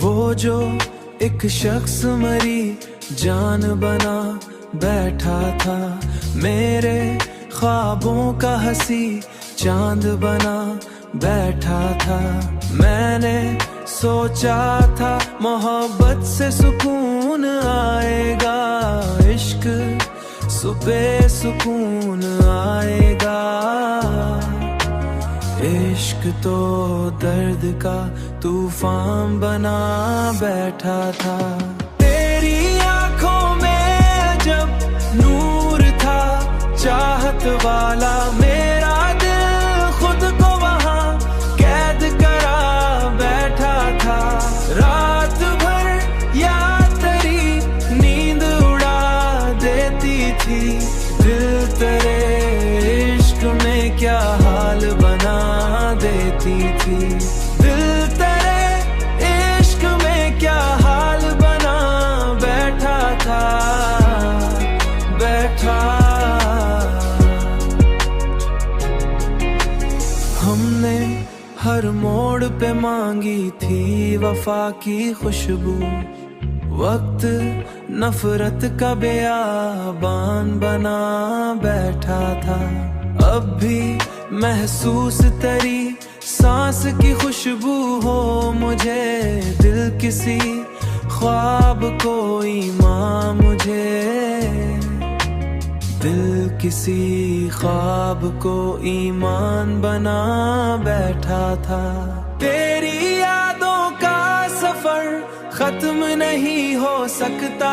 वो जो एक शख्स मरी जान बना बैठा था, मेरे ख्वाबों का हंसी चांद बना बैठा था। मैंने सोचा था मोहब्बत से सुकून आएगा, इश्क सुबह सुकून आएगा। इश्क तो दर्द का तूफान बना बैठा था। तेरी आंखों में जब नूर था, चाहत वाला मेरा दिल खुद को वहां कैद करा बैठा था। रात भर याद तेरी नींद उड़ा देती थी, दिल तेरे इश्क में क्या हाल बना देती थी। दिल तेरे इश्क में क्या हाल बना बैठा था, बैठा। हमने हर मोड़ पे मांगी थी वफा की खुशबू, वक्त नफरत का बेआबान बना बैठा था। अब भी महसूस तेरी सांस की खुशबू हो मुझे, दिल किसी ख्वाब कोई माँ मुझे, दिल किसी ख्वाब को ईमान बना बैठा था। तेरी यादों का सफर खत्म नहीं हो सकता।